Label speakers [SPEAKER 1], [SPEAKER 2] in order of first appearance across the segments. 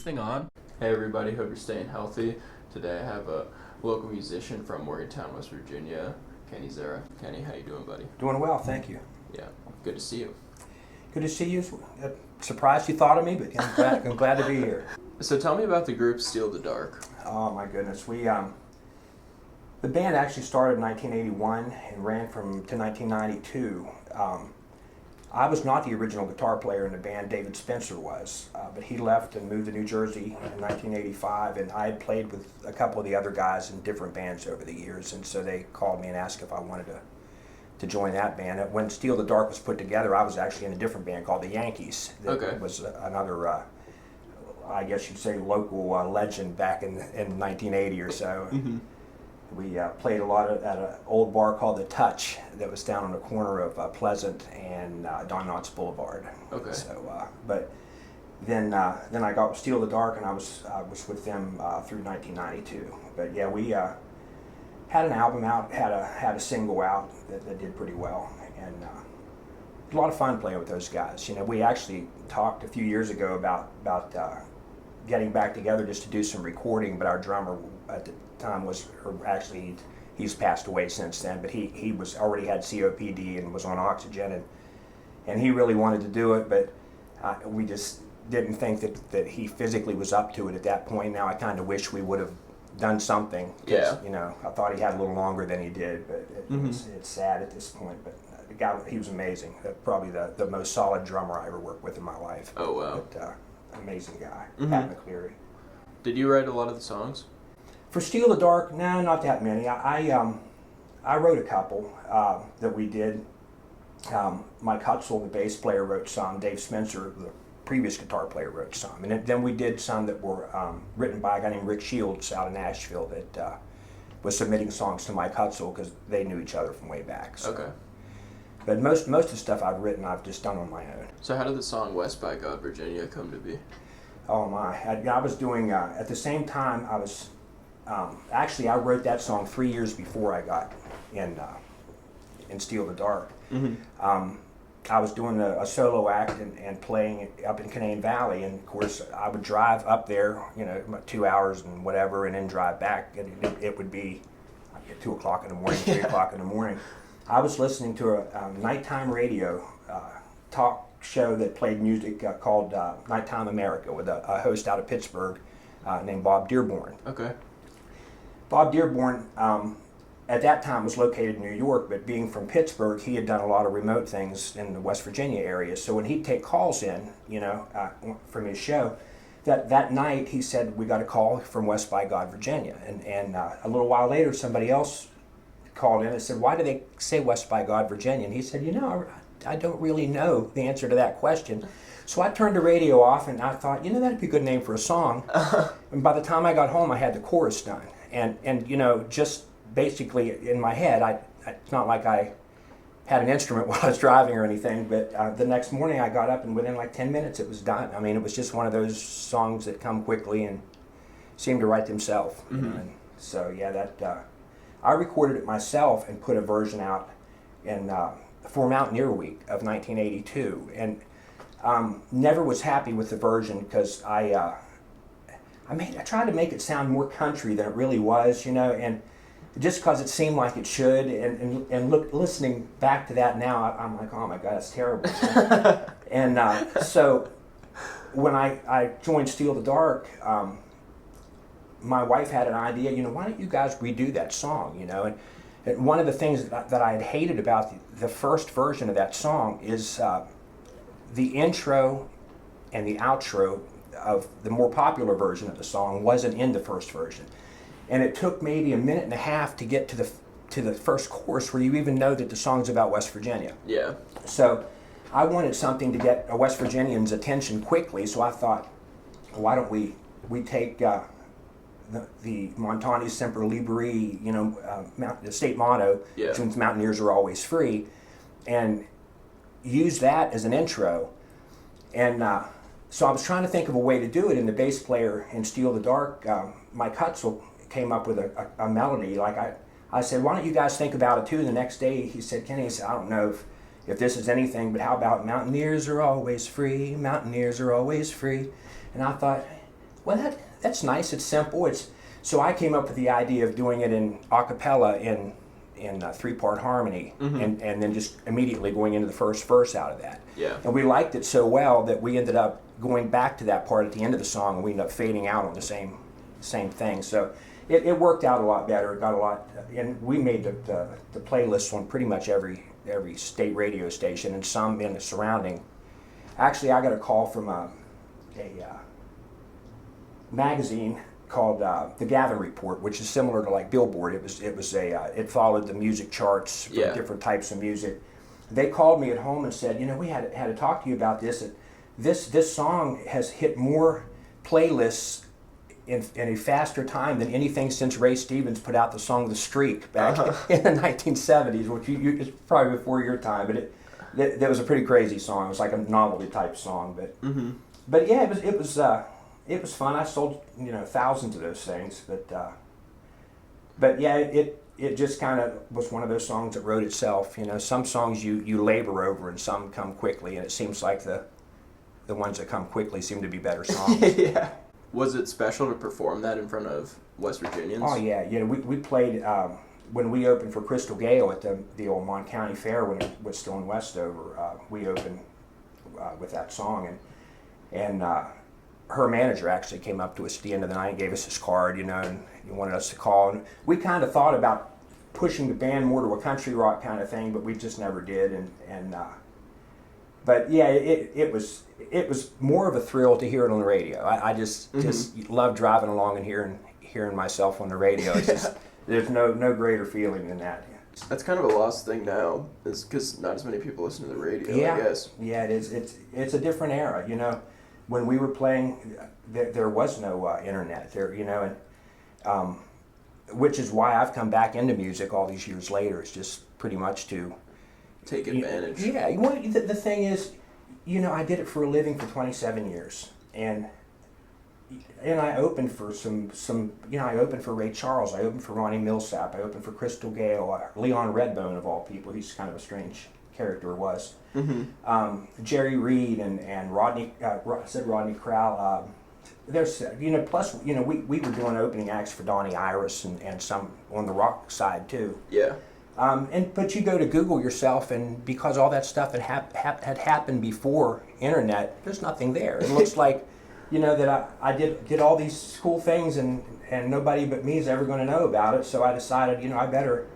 [SPEAKER 1] this thing on? Hey everybody, hope you're staying healthy. Today I have a local musician from Morgantown, West Virginia, Kenny Zara. Kenny, how you doing, buddy?
[SPEAKER 2] Doing well, thank you.
[SPEAKER 1] Yeah, good to see you.
[SPEAKER 2] Good to see you. Surprised you thought of me, but I'm glad to be here.
[SPEAKER 1] So tell me about the group Steal the Dark.
[SPEAKER 2] Oh my goodness, the band actually started in 1981 and ran to 1992. I was not the original guitar player in the band, David Spencer was, but he left and moved to New Jersey in 1985, and I had played with a couple of the other guys in different bands over the years, and so they called me and asked if I wanted to join that band. When Steal the Dark was put together, I was actually in a different band called the Yankees. That was another, I guess you'd say, local legend back in 1980 or so.
[SPEAKER 1] Mm-hmm.
[SPEAKER 2] We played a lot at an old bar called The Touch that was down on the corner of Pleasant and Don Knotts Boulevard.
[SPEAKER 1] Okay.
[SPEAKER 2] So, but then I got Steal the Dark, and I was with them through 1992. But yeah, we had an album out, had a single out that did pretty well, and a lot of fun playing with those guys. You know, we actually talked a few years ago about getting back together just to do some recording, but our drummer at the time he's passed away since then, but he was already had COPD and was on oxygen, and he really wanted to do it, but we just didn't think that he physically was up to it at that point. Now I kind of wish we would have done something.
[SPEAKER 1] Yeah.
[SPEAKER 2] You know, I thought he had a little longer than he did, but it's sad at this point. But the guy, he was amazing. Probably the most solid drummer I ever worked with in my life.
[SPEAKER 1] Oh wow.
[SPEAKER 2] But, amazing guy,
[SPEAKER 1] Mm-hmm.
[SPEAKER 2] Pat McCleary.
[SPEAKER 1] Did you write a lot of the songs?
[SPEAKER 2] For Steal the Dark, no, not that many. I wrote a couple that we did. Mike Hutzel, the bass player, wrote some. Dave Spencer, the previous guitar player, wrote some. And then we did some that were written by a guy named Rick Shields out of Nashville that was submitting songs to Mike Hutzel because they knew each other from way back. So.
[SPEAKER 1] Okay.
[SPEAKER 2] But most of the stuff I've written, I've just done on my own.
[SPEAKER 1] So how did the song West by God, Virginia come to be?
[SPEAKER 2] Oh my, I was doing, at the same time I was, actually I wrote that song 3 years before I got in Steal the Dark.
[SPEAKER 1] Mm-hmm.
[SPEAKER 2] I was doing a solo act and playing up in Canaan Valley, and of course I would drive up there, you know, about 2 hours and whatever, and then drive back, and it would be 2 o'clock in the morning, 3 o'clock in the morning. I was listening to a nighttime radio talk show that played music called Nighttime America with a host out of Pittsburgh named Bob Dearborn.
[SPEAKER 1] Okay.
[SPEAKER 2] Bob Dearborn at that time was located in New York, but being from Pittsburgh, he had done a lot of remote things in the West Virginia area. So when he'd take calls in, you know, from his show, that night he said, we got a call from West by God, Virginia. And a little while later, somebody else called in and said, why do they say West by God, Virginia? And he said, you know, I don't really know the answer to that question. So I turned the radio off, and I thought, you know, that'd be a good name for a song. And by the time I got home, I had the chorus done. And you know, just basically in my head, it's not like I had an instrument while I was driving or anything, but the next morning I got up, and within like 10 minutes it was done. I mean, it was just one of those songs that come quickly and seem to write themselves.
[SPEAKER 1] Mm-hmm.
[SPEAKER 2] You know? And so yeah, I recorded it myself and put a version out for Mountaineer Week of 1982, and never was happy with the version because I tried to make it sound more country than it really was, you know, and just because it seemed like it should, and listening back to that now, I'm like, oh my God, that's terrible. And so when I joined Steal the Dark, my wife had an idea, you know, why don't you guys redo that song, you know? And one of the things that I had hated about the first version of that song is the intro and the outro of the more popular version of the song wasn't in the first version. And it took maybe a minute and a half to get to the first chorus where you even know that the song's about West Virginia.
[SPEAKER 1] Yeah.
[SPEAKER 2] So I wanted something to get a West Virginian's attention quickly, so I thought, why don't we take the Montaineers Semper Liberi, you know, the state motto,
[SPEAKER 1] Yeah.
[SPEAKER 2] since Mountaineers are always free, and use that as an intro. And so I was trying to think of a way to do it, and the bass player in Steal the Dark, Mike Hutzel, came up with a melody. Like I said, why don't you guys think about it too? And the next day he said, Kenny, I don't know if this is anything, but how about Mountaineers are always free, Mountaineers are always free. And I thought, Well, that's nice. It's simple. So I came up with the idea of doing it in a cappella in 3-part harmony, and then just immediately going into the first verse out of that.
[SPEAKER 1] Yeah.
[SPEAKER 2] And we liked it so well that we ended up going back to that part at the end of the song, and we ended up fading out on the same thing. So it worked out a lot better. It got a lot, and we made the playlists on pretty much every state radio station and some in the surrounding. Actually, I got a call from a magazine called The Gavin Report, which is similar to like Billboard. It followed the music charts for different types of music. They called me at home and said, we had to talk to you about this. This song has hit more playlists in a faster time than anything since Ray Stevens put out the song "The Streak" back in the 1970s, which is probably before your time. But that was a pretty crazy song. It was like a novelty type song, but yeah, it was fun. I sold thousands of those things, but yeah, it just kind of was one of those songs that wrote itself. Some songs you labor over and some come quickly, and it seems like the ones that come quickly seem to be better songs.
[SPEAKER 1] Yeah. Was it special to perform that in front of West Virginians?
[SPEAKER 2] Oh yeah. We played when we opened for Crystal Gale at the old Mon County Fair when it was still in Westover. We opened with that song, and her manager actually came up to us at the end of the night and gave us his card, and he wanted us to call. And we kind of thought about pushing the band more to a country rock kind of thing, but we just never did. But yeah, it was more of a thrill to hear it on the radio. I just love driving along and hearing myself on the radio. It's just there's no greater feeling than that.
[SPEAKER 1] That's kind of a lost thing now, is because not as many people listen to the radio.
[SPEAKER 2] Yeah.
[SPEAKER 1] I guess.
[SPEAKER 2] Yeah, it is. It's a different era. When we were playing, there was no internet there. And which is why I've come back into music all these years later. It's just pretty much to
[SPEAKER 1] take advantage.
[SPEAKER 2] Yeah. The thing is, I did it for a living for 27 years, and I opened for some. I opened for Ray Charles. I opened for Ronnie Millsap. I opened for Crystal Gale. Leon Redbone of all people. He's kind of a strange character. Was. Jerry Reed and Rodney. I said Rodney Crowell. There's plus we were doing opening acts for Donnie Iris and some on the rock side too.
[SPEAKER 1] Yeah.
[SPEAKER 2] But you go to Google yourself, and because all that stuff had happened before internet, there's nothing there. It looks like, that I did all these cool things, and nobody but me is ever going to know about it. So I decided, I better,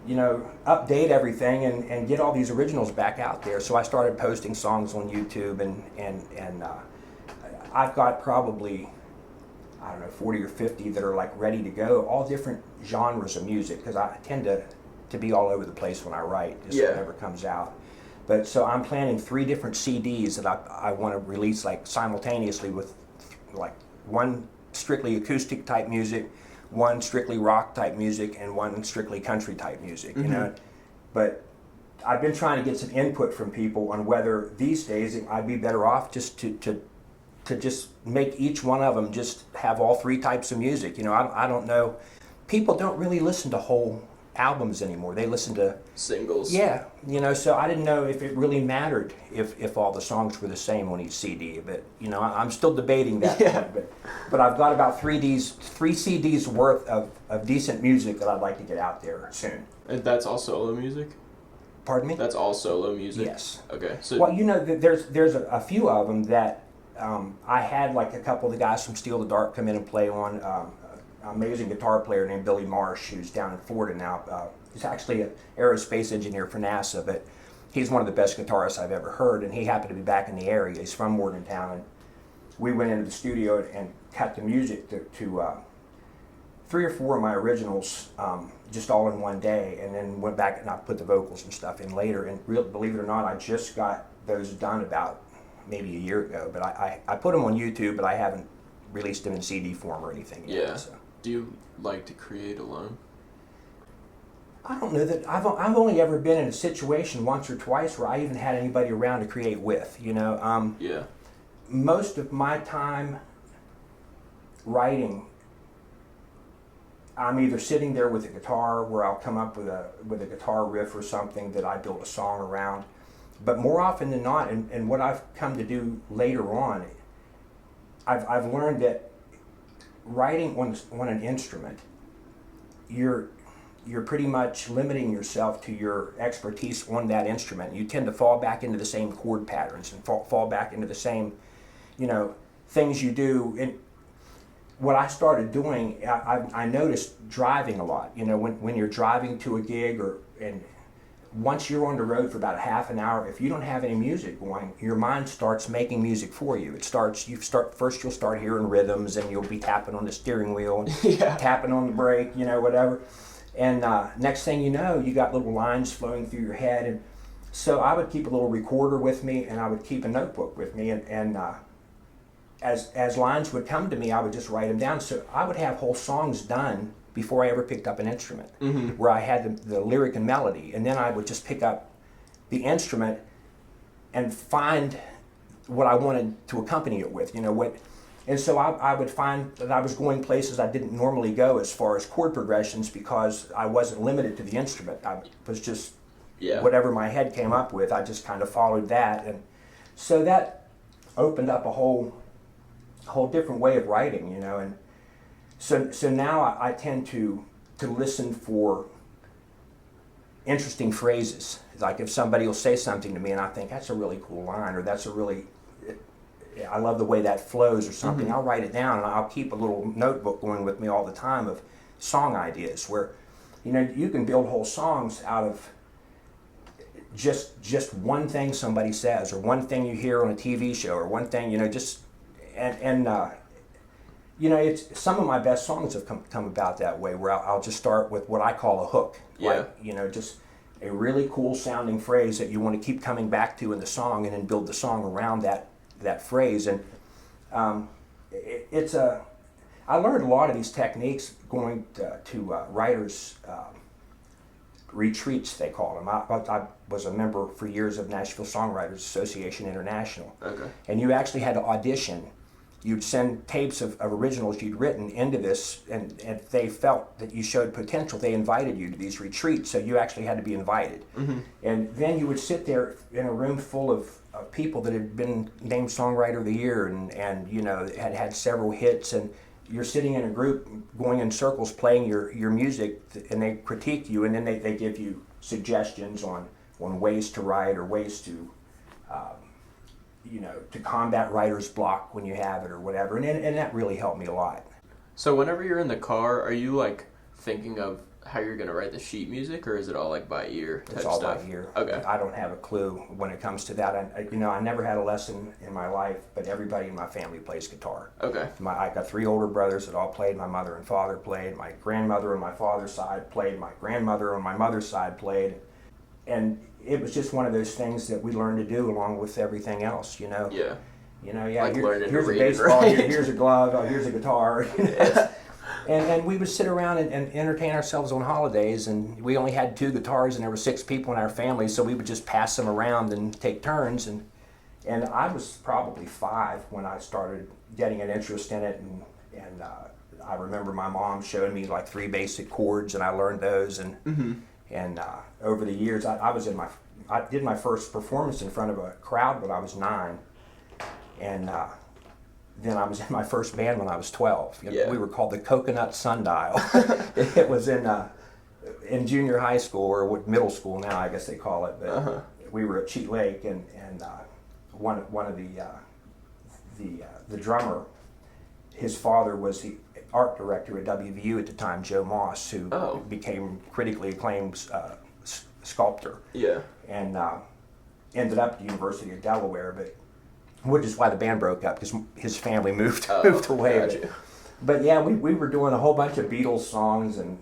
[SPEAKER 2] update everything and get all these originals back out there. So I started posting songs on YouTube, and I've got probably, 40 or 50 that are like ready to go, all different genres of music, because I tend to be all over the place when I write, just whatever comes out. But so I'm planning 3 different CDs that I want to release like simultaneously, with like one strictly acoustic type music, one strictly rock type music, and one strictly country type music, But I've been trying to get some input from people on whether these days I'd be better off just to just make each one of them just have all 3 types of music. I don't know. People don't really listen to whole albums anymore. They listen to
[SPEAKER 1] singles.
[SPEAKER 2] Yeah, so I didn't know if it really mattered if all the songs were the same on each CD, but I'm still debating that.
[SPEAKER 1] Yeah.
[SPEAKER 2] But I've got about 3 CDs worth of decent music that I'd like to get out there soon.
[SPEAKER 1] And that's all solo music?
[SPEAKER 2] Pardon me?
[SPEAKER 1] That's all solo music?
[SPEAKER 2] Yes.
[SPEAKER 1] Okay. So
[SPEAKER 2] well, there's a few of them that I had like a couple of the guys from Steal the Dark come in and play on. Amazing guitar player named Billy Marsh, who's down in Florida now. He's actually an aerospace engineer for NASA, but he's one of the best guitarists I've ever heard, and he happened to be back in the area. He's from Morgantown, and we went into the studio and cut the music to 3 or 4 of my originals just all in one day, and then went back and I put the vocals and stuff in later. And believe it or not, I just got those done about maybe a year ago, but I put them on YouTube, but I haven't released them in CD form or anything yet.
[SPEAKER 1] Yeah.
[SPEAKER 2] So.
[SPEAKER 1] Do you like to create alone?
[SPEAKER 2] I don't know that I've only ever been in a situation once or twice where I even had anybody around to create with.
[SPEAKER 1] Yeah.
[SPEAKER 2] Most of my time writing, I'm either sitting there with a guitar where I'll come up with a guitar riff or something that I build a song around. But more often than not, and what I've come to do later on, I've learned that writing on an instrument, you're pretty much limiting yourself to your expertise on that instrument. You tend to fall back into the same chord patterns and fall back into the same, things you do. And what I started doing, I noticed driving a lot. When you're driving to a gig, and once you're on the road for about a half an hour, if you don't have any music going, your mind starts making music for you. First you'll start hearing rhythms, and you'll be tapping on the steering wheel, and tapping on the brake, whatever. And next thing you know, you got little lines flowing through your head. And so I would keep a little recorder with me, and I would keep a notebook with me. And as lines would come to me, I would just write them down. So I would have whole songs done before I ever picked up an instrument, where I had the lyric and melody. And then I would just pick up the instrument and find what I wanted to accompany it with, And so I would find that I was going places I didn't normally go as far as chord progressions, because I wasn't limited to the instrument. I was just, whatever my head came up with, I just kind of followed that. And so that opened up a whole different way of writing, And so now I tend to listen for interesting phrases. Like if somebody will say something to me and I think that's a really cool line, or I love the way that flows or something, I'll write it down, and I'll keep a little notebook going with me all the time of song ideas where, you can build whole songs out of just one thing somebody says, or one thing you hear on a TV show, or one thing, it's some of my best songs have come about that way, where I'll just start with what I call a hook. Just a really cool sounding phrase that you want to keep coming back to in the song, and then build the song around that phrase. And I learned a lot of these techniques going to writers' retreats, they call them. I was a member for years of Nashville Songwriters Association International.
[SPEAKER 1] Okay.
[SPEAKER 2] And you actually had to audition. You'd send tapes of originals you'd written into this, and if they felt that you showed potential, they invited you to these retreats, so you actually had to be invited. And then you would sit there in a room full of people that had been named Songwriter of the Year, and had several hits, and you're sitting in a group going in circles playing your music, and they critique you, and then they give you suggestions on ways to write, or ways to to combat writer's block when you have it, or whatever, and that really helped me a lot.
[SPEAKER 1] So whenever you're in the car, are you like thinking of how you're going to write the sheet music, or is it all like by ear type
[SPEAKER 2] It's all
[SPEAKER 1] stuff?
[SPEAKER 2] by ear.
[SPEAKER 1] Okay.
[SPEAKER 2] I don't have a clue when it comes to that. I never had a lesson in my life, but everybody in my family plays guitar.
[SPEAKER 1] Okay.
[SPEAKER 2] I got 3 older brothers that all played. My mother and father played. My grandmother on my father's side played. My grandmother on my mother's side played. And it was just one of those things that we learned to do along with everything else,
[SPEAKER 1] Yeah.
[SPEAKER 2] Like here's a
[SPEAKER 1] read,
[SPEAKER 2] baseball,
[SPEAKER 1] right?
[SPEAKER 2] here's a glove, here's a guitar. And we would sit around and entertain ourselves on holidays, and we only had 2 guitars, and there were 6 people in our family, so we would just pass them around and take turns. And I was probably 5 when I started getting an interest in it, and I remember my mom showing me like 3 basic chords, and I learned those. And over the years, I did my first performance in front of a crowd when I was 9, and then I was in my first band when I was 12. We were called the Coconut Sundial. It was in junior high school, or middle school now, I guess they call it. But we were at Cheat Lake, and one of the drummer, his father was the art director at WVU at the time, Joe Moss, who became critically acclaimed sculptor. Yeah. And ended up at the University of Delaware, which is why the band broke up, because his family moved away.
[SPEAKER 1] Gotcha.
[SPEAKER 2] But yeah, we were doing a whole bunch of Beatles songs, and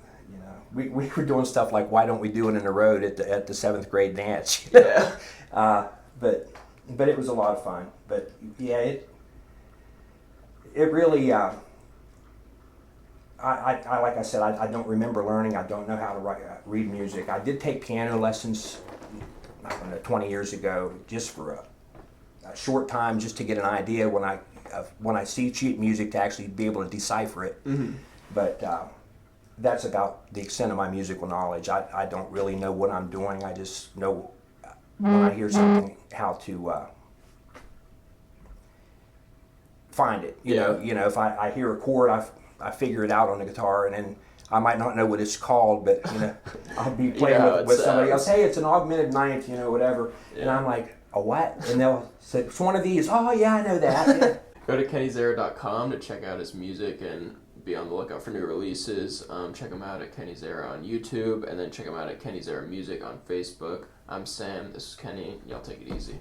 [SPEAKER 2] we were doing stuff like "Why Don't We Do It in the Road" at the 7th grade dance.
[SPEAKER 1] Yeah.
[SPEAKER 2] But it was a lot of fun. But yeah, it really. I like I said, I don't remember learning. I don't know how to read music. I did take piano lessons, I don't know, 20 years ago, just for a short time, just to get an idea when I see sheet music, to actually be able to decipher it. But that's about the extent of my musical knowledge. I don't really know what I'm doing. I just know when I hear something how to find it. You know, if I hear a chord, I figure it out on the guitar, and then I might not know what it's called, but I'll be playing with somebody else. Hey, it's an augmented ninth, whatever. Yeah. And I'm like, a what? And they'll say, it's one of these. Oh yeah, I know that. Yeah.
[SPEAKER 1] Go to KennyZara.com to check out his music and be on the lookout for new releases. Check him out at Kenny Zara on YouTube, and then check him out at Kenny Zara Music on Facebook. I'm Sam. This is Kenny. Y'all take it easy.